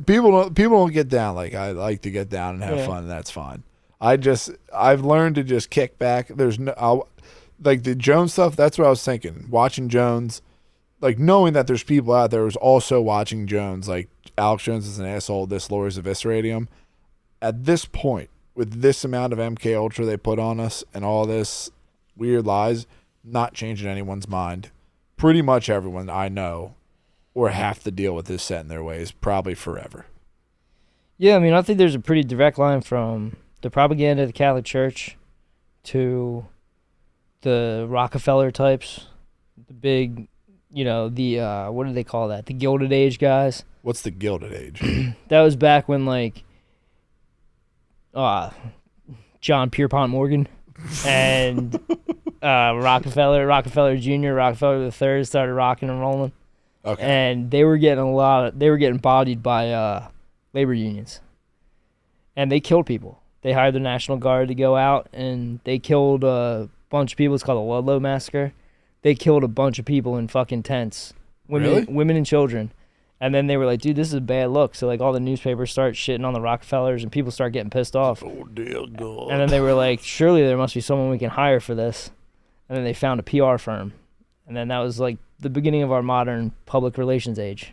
people don't get down like I like to get down and have fun. And that's fine. I've learned to just kick back. There's no like the Jones stuff. That's what I was thinking. Watching Jones, like knowing that there's people out there who's also watching Jones. Like Alex Jones is an asshole. This lawyer's eviscerating him. At this point, with this amount of MK Ultra they put on us and all this weird lies, not changing anyone's mind. Pretty much everyone I know or have to deal with this set in their ways probably forever. Yeah, I mean, I think there's a pretty direct line from the propaganda of the Catholic Church to the Rockefeller types, the big, the, what do they call that? The Gilded Age guys. What's the Gilded Age? That was back when, like, John Pierpont Morgan and Rockefeller Jr., Rockefeller III started rocking and rolling. Okay. And they were getting bodied by labor unions. And they killed people. They hired the National Guard to go out and they killed a bunch of people. It's called the Ludlow Massacre. They killed a bunch of people in fucking tents. Women and children. And then they were like, dude, this is a bad look. So, like, all the newspapers start shitting on the Rockefellers and people start getting pissed off. Oh, dear God. And then they were like, surely there must be someone we can hire for this. And then they found a PR firm. And then that was, like, the beginning of our modern public relations age.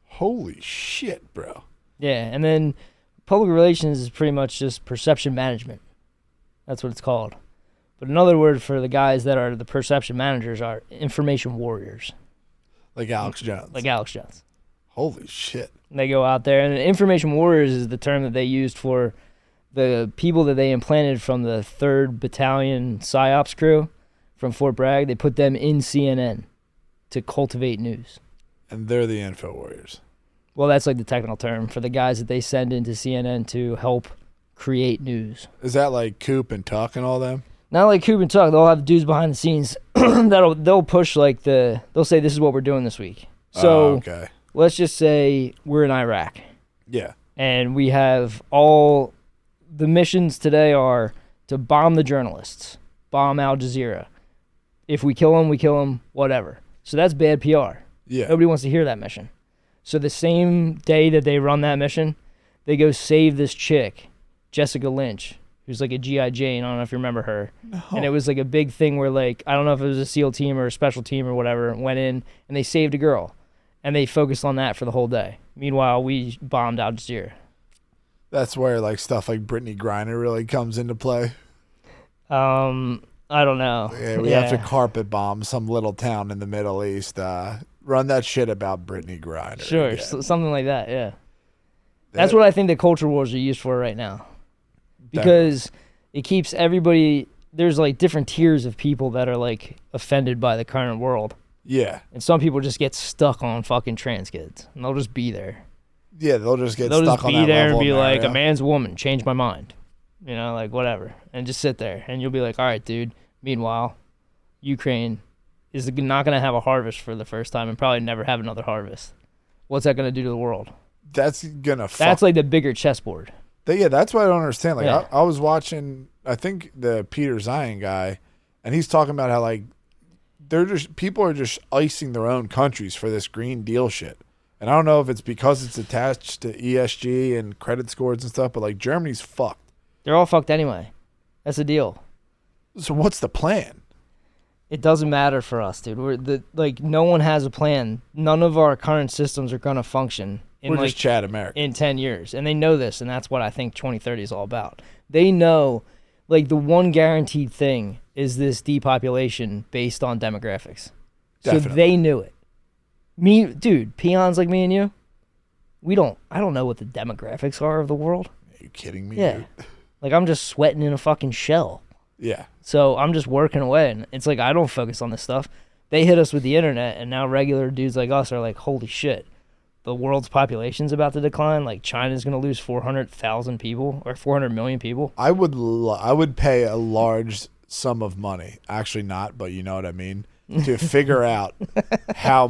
Holy shit, bro. Yeah, and then public relations is pretty much just perception management. That's what it's called. But another word for the guys that are the perception managers are information warriors. Like Alex Jones. Holy shit. They go out there, and information warriors is the term that they used for the people that they implanted from the 3rd Battalion PSYOPs crew from Fort Bragg. They put them in CNN to cultivate news. And they're the info warriors. Well, that's like the technical term for the guys that they send into CNN to help create news. Is that like Coop and Tuck and all them? Not like Coop and Tuck. They'll have dudes behind the scenes they'll push like they'll say this is what we're doing this week. So okay. Let's just say we're in Iraq. Yeah. And we have all the missions today are to bomb the journalists, bomb Al Jazeera. If we kill them, whatever. So that's bad PR. Yeah. Nobody wants to hear that mission. So the same day that they run that mission, they go save this chick, Jessica Lynch, who's like a G.I. Jane. I don't know if you remember her. No. And it was like a big thing where, like, I don't know if it was a SEAL team or a special team or whatever, went in and they saved a girl. And they focused on that for the whole day. Meanwhile, we bombed Al Jazeera. That's where like stuff like Brittany Griner really comes into play. I don't know. Yeah, we have to carpet bomb some little town in the Middle East. Run that shit about Brittany Griner. Sure, something like that, yeah. That's what I think the culture wars are used for right now. Because it keeps everybody... There's like different tiers of people that are like offended by the current world. Yeah. And some people just get stuck on fucking trans kids, and they'll just be there. Yeah, they'll just get They'll stuck just on be that there level and be of like, Mario. a man's a woman, change my mind. You know, like whatever. And just sit there. And you'll be like, all right, dude. Meanwhile, Ukraine is not going to have a harvest for the first time and probably never have another harvest. What's that going to do to the world? That's gonna fuck. That's like the bigger chessboard. Yeah, that's what I don't understand. Like, Yeah. I was watching, I think the Peter Zion guy, and he's talking about how like people are just icing their own countries for this Green Deal shit. And I don't know if it's because it's attached to ESG and credit scores and stuff, but like Germany's fucked. They're all fucked anyway. That's the deal. So what's the plan? It doesn't matter for us, dude. No one has a plan. None of our current systems are going to function in We're just Chad America. in 10 years. And they know this, and that's what I think 2030 is all about. They know, like, the one guaranteed thing is this depopulation based on demographics. Definitely. So they knew it. Dude, peons like me and you, I don't know what the demographics are of the world. Are you kidding me? Yeah. Dude? Like, I'm just sweating in a fucking shell. Yeah. So I'm just working away, and it's like I don't focus on this stuff. They hit us with the internet, and now regular dudes like us are like, holy shit, the world's population's about to decline. Like, China's going to lose 400,000 people or 400 million people. I would pay a large sum of money. Actually not, but you know what I mean, to figure out how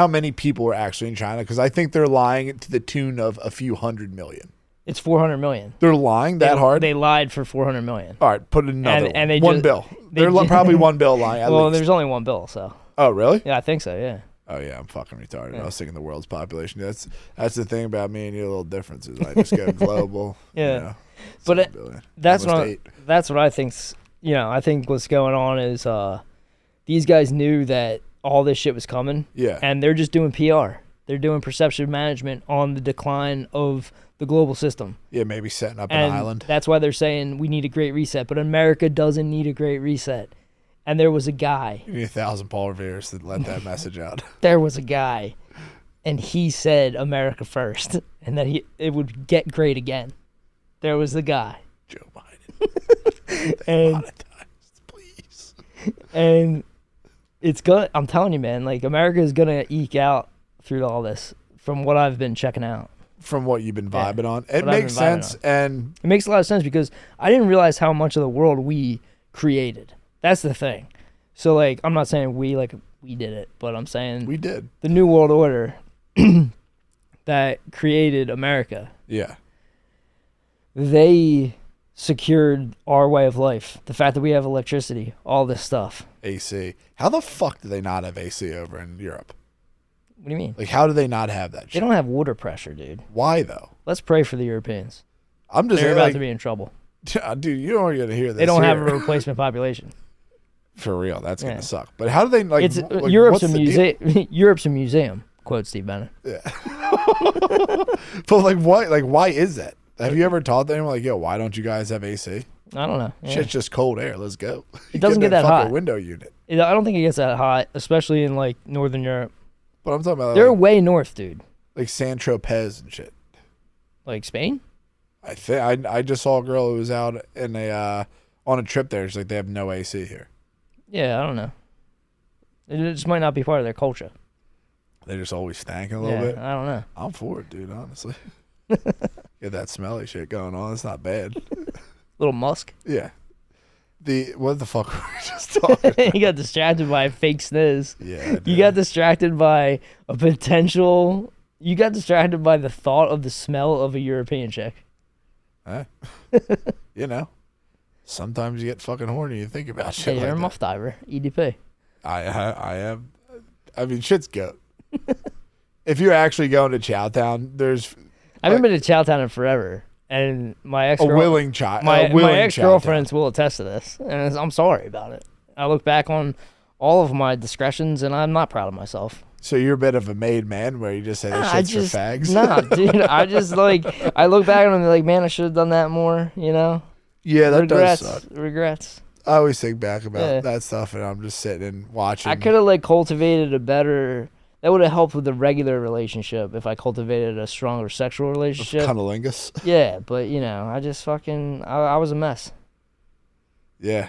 many people are actually in China, because I think they're lying to the tune of a few hundred million. It's 400 million. They're lying that hard? They lied for 400 million. All right, put another And they one just- bill. they They're ju- probably one bill lying at Well, least. there's only one bill, so. Oh, really? Yeah, I think so, yeah. Oh, yeah, I'm fucking retarded. Yeah. I was thinking the world's population. That's the thing about me and you, little differences. I just go global. Yeah. You know, But 7 billion. that's Almost 8. that's what I think's, I think what's going on is these guys knew that all this shit was coming. Yeah. And they're just doing PR. They're doing perception management on the decline of the global system. Yeah, maybe setting up And an island. that's why they're saying we need a great reset. But America doesn't need a great reset. And there was a guy. You need 1,000 Paul Revere's to let that message out. There was a guy, and he said America first, and that it would get great again. There was the guy. Joe Biden. And monetized, please. And it's gonna. I'm telling you, man. Like, America is gonna eke out through all this, from what I've been checking out. From what you've been vibing on, it what I've makes been vibing sense, on. and It makes a lot of sense because I didn't realize how much of the world we created. That's the thing. So, like, I'm not saying we did it, but I'm saying we did. The New World Order that created America. Yeah. They secured our way of life. The fact that we have electricity, all this stuff. AC. How the fuck do they not have AC over in Europe? What do you mean? Like, how do they not have that They shit? don't have water pressure, dude. Why, though? Let's pray for the Europeans. I'm just They're saying, about like, to be in trouble. dude, you don't going to hear this. They don't have a here. replacement population. For real, that's Yeah. going to suck. But how do they, like, It's like, Europe's what's a the deal? museum. Europe's a museum. Quote Steve Bannon. Yeah. But, like, why is that? Have you ever talked to anyone, like, yo, why don't you guys have AC? I don't know. Yeah. Shit's just cold air. Let's go. It doesn't get that fucking hot. window unit. I don't think it gets that hot, especially in like Northern Europe. But I'm talking about They're like, way north, dude. like San Tropez and shit. Like Spain? I think I just saw a girl who was out in a on a trip there. She's like, they have no AC here. Yeah, I don't know. It just might not be part of their culture. They just always stank a little Yeah, bit. I don't know. I'm for it, dude. Honestly, get that smelly shit going on. It's not bad. Little musk. Yeah. What the fuck were we just talking? You got distracted by a fake sniz. Yeah. You got distracted by a potential. You got distracted by the thought of the smell of a European chick. Huh? You know, sometimes you get fucking horny. You think about shit Hey, you're like a muff diver. EDP. I am. I mean, shit's goat. If you're actually going to Chowtown, there's I haven't been to Chowtown in forever, and my ex a willing child. my ex girlfriends will attest to this, and I'm sorry about it. I look back on all of my discretions, and I'm not proud of myself. So you're a bit of a made man where you just say this shit's for fags? Nah, dude. I just I look back and I'm like, man, I should have done that more, you know? Yeah, that regrets, does suck. Regrets. I always think back about Yeah. that stuff, and I'm just sitting and watching. I could have cultivated a better. That would have helped with the regular relationship if I cultivated a stronger sexual relationship. Cunnilingus. Yeah, but I just fucking I was a mess. Yeah,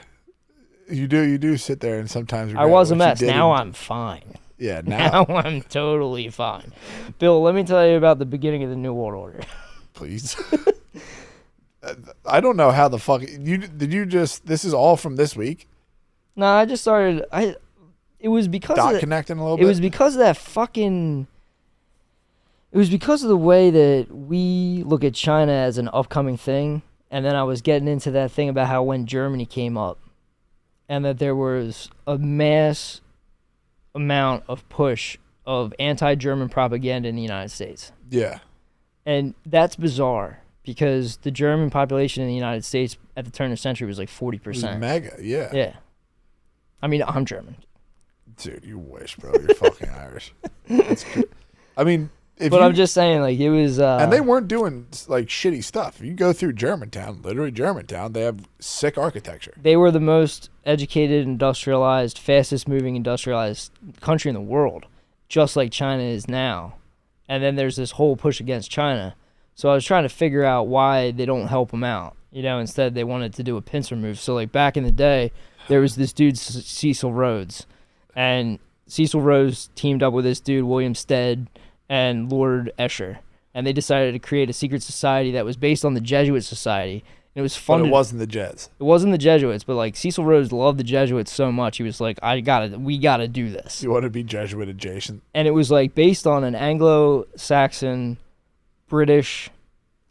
You do sit there and sometimes I was a regret what mess. you Now didn't- I'm fine. Yeah, now. Now I'm totally fine. Bill, let me tell you about the beginning of the New World Order. Please. I don't know how the fuck this is all from this week? No, I just started. It was because of connecting a little it bit. was because of that fucking. It was because of the way that we look at China as an upcoming thing, and then I was getting into that thing about how when Germany came up, and that there was a mass amount of push of anti-German propaganda in the United States. Yeah. And that's bizarre because the German population in the United States at the turn of the century was like 40%. It was mega, yeah. Yeah. I mean, I'm German. Dude, you wish, bro. You're fucking Irish. I mean, I'm just saying, like, it was... and they weren't doing, like, shitty stuff. You go through Germantown, literally Germantown, they have sick architecture. They were the most educated, industrialized, fastest-moving industrialized country in the world, just like China is now. And then there's this whole push against China. So I was trying to figure out why they don't help them out. You know, instead they wanted to do a pincer move. So, like, back in the day, there was this dude, Cecil Rhodes. And Cecil Rhodes teamed up with this dude, William Stead, and Lord Esher, and they decided to create a secret society that was based on the Jesuit society. And it was funded. But it wasn't the Jets. It wasn't the Jesuits, but like Cecil Rhodes loved the Jesuits so much, he was like, we gotta do this. You want to be Jesuit adjacent? And it was like based on an Anglo-Saxon, British,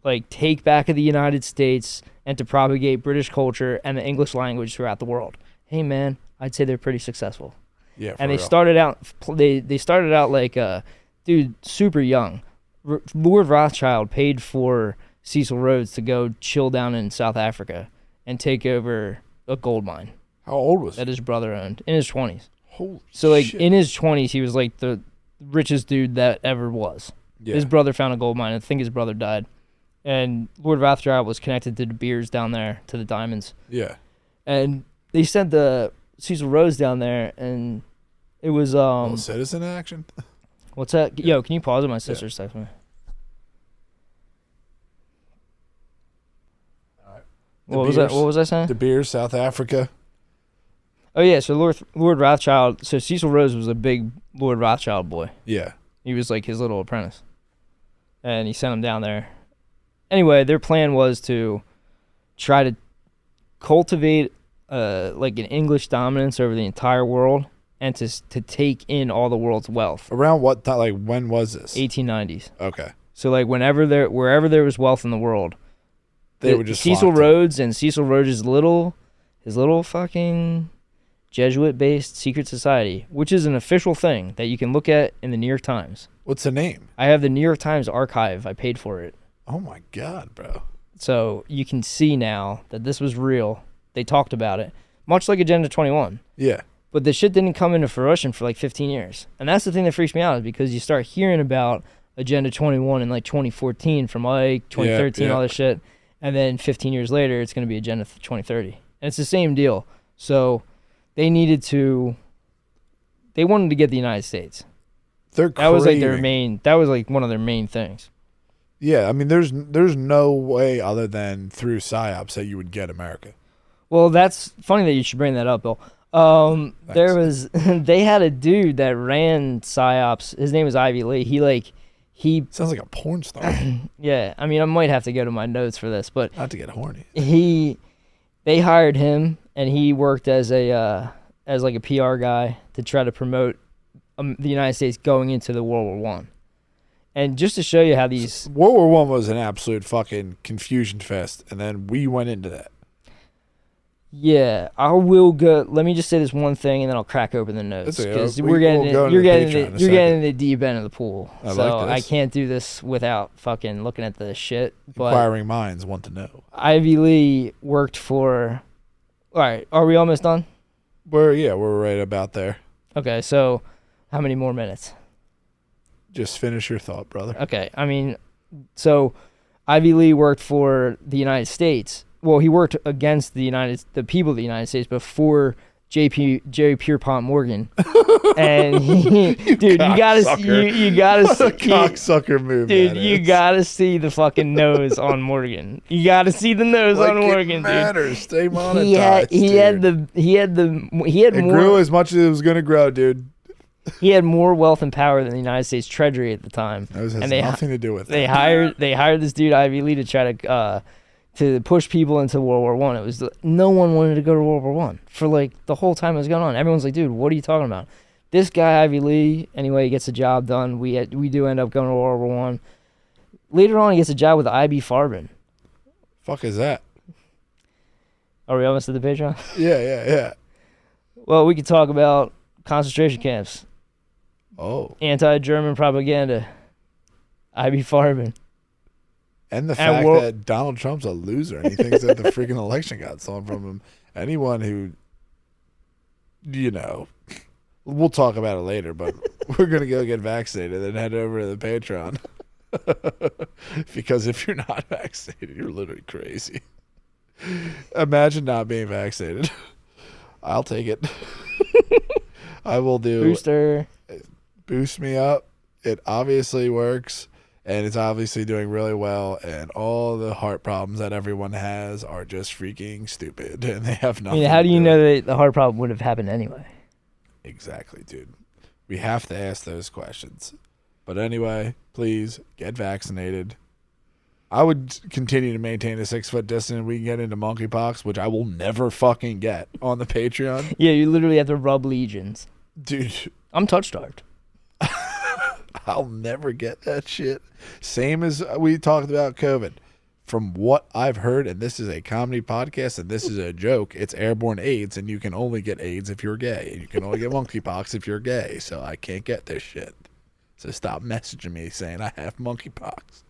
like take back of the United States and to propagate British culture and the English language throughout the world. Hey man, I'd say they're pretty successful. Yeah, and they started out. They started out like dude, super young. Lord Rothschild paid for Cecil Rhodes to go chill down in South Africa and take over a gold mine. How old was he? That his brother owned in his 20s. Holy so like shit. in his 20s, he was like the richest dude that ever was. Yeah. His brother found a gold mine. I think his brother died, and Lord Rothschild was connected to the Beers down there, to the diamonds. Yeah. And they sent the Cecil Rhodes down there, and it was citizen action. What's that? Yo, can you pause it? My sister's texting me. All right. What was that? What was I saying? De Beers, South Africa. Oh yeah, so Lord Rothschild. So Cecil Rhodes was a big Lord Rothschild boy. Yeah. He was like his little apprentice, and he sent him down there. Anyway, their plan was to try to cultivate like an English dominance over the entire world, and to take in all the world's wealth. Around what time? Like, when was this? 1890s. Okay. So like wherever there was wealth in the world, they would just Cecil Rhodes and Cecil Rhodes' his little fucking Jesuit-based secret society, which is an official thing that you can look at in the New York Times. What's the name? I have the New York Times archive. I paid for it. Oh my God, bro. So you can see now that this was real. They talked about it, much like Agenda 21. Yeah. But the shit didn't come into fruition for like 15 years. And that's the thing that freaks me out, is because you start hearing about Agenda 21 in like 2014 from Ike, 2013, all this shit. And then 15 years later, it's going to be Agenda 2030. And it's the same deal. So they wanted to get the United States. That was like that was like one of their main things. Yeah, I mean, there's no way other than through PSYOPs that you would get America. Well, that's funny that you should bring that up, Bill. They had a dude that ran PSYOPs. His name was Ivy Lee. He sounds like a porn star. Yeah, I mean, I might have to go to my notes for this, but not to get horny. They hired him, and he worked as a PR guy to try to promote the United States going into the World War I. And just to show you how these World War I was an absolute fucking confusion fest, and then we went into that. Yeah, I will go. Let me just say this one thing, and then I'll crack open the notes, because you're getting in the deep end of the pool. I can't do this without fucking looking at the shit. But inquiring minds want to know. Ivy Lee worked for. All right, are we almost done? We're right about there. Okay, so how many more minutes? Just finish your thought, brother. Okay, I mean, so Ivy Lee worked for the United States. Well, he worked against the people of the United States, but for Jerry Pierpont Morgan, and dude, you gotta see, you gotta what see, a cocksucker move, dude. that You is. gotta see the fucking nose on Morgan. You gotta see the nose Like on it Morgan, matters. Stay dude. monetized. He had it more. grew as much as it was gonna grow, dude. He had more wealth and power than the United States Treasury at the time. That has and nothing to do with they it. hired this dude Ivy Lee to try to push people into World War One. It was no one wanted to go to World War One for like the whole time it was going on. Everyone's like, dude, what are you talking about? This guy Ivy Lee, anyway, he gets the job done. We do end up going to World War One. Later on, he gets a job with IB Farben. Fuck is that? Are we almost at the Patreon? Yeah. Well, we could talk about concentration camps. Oh. Anti-German propaganda. IB Farben. And the fact that Donald Trump's a loser and he thinks that the freaking election got stolen from him. Anyone who, we'll talk about it later, but we're going to go get vaccinated and head over to the Patreon. Because if you're not vaccinated, you're literally crazy. Imagine not being vaccinated. I'll take it. I will do. Booster. Boost me up. It obviously works. And it's obviously doing really well, and all the heart problems that everyone has are just freaking stupid, and they have nothing. How do you know that the heart problem would have happened anyway? Exactly, dude. We have to ask those questions. But anyway, please get vaccinated. I would continue to maintain a 6-foot distance. We can get into monkeypox, which I will never fucking get on the Patreon. Yeah, you literally have to rub legions. Dude. I'm touch-starved. I'll never get that shit. Same as we talked about COVID. From what I've heard, and this is a comedy podcast, and this is a joke, it's airborne AIDS, and you can only get AIDS if you're gay. And you can only get monkeypox if you're gay. So I can't get this shit. So stop messaging me saying I have monkeypox.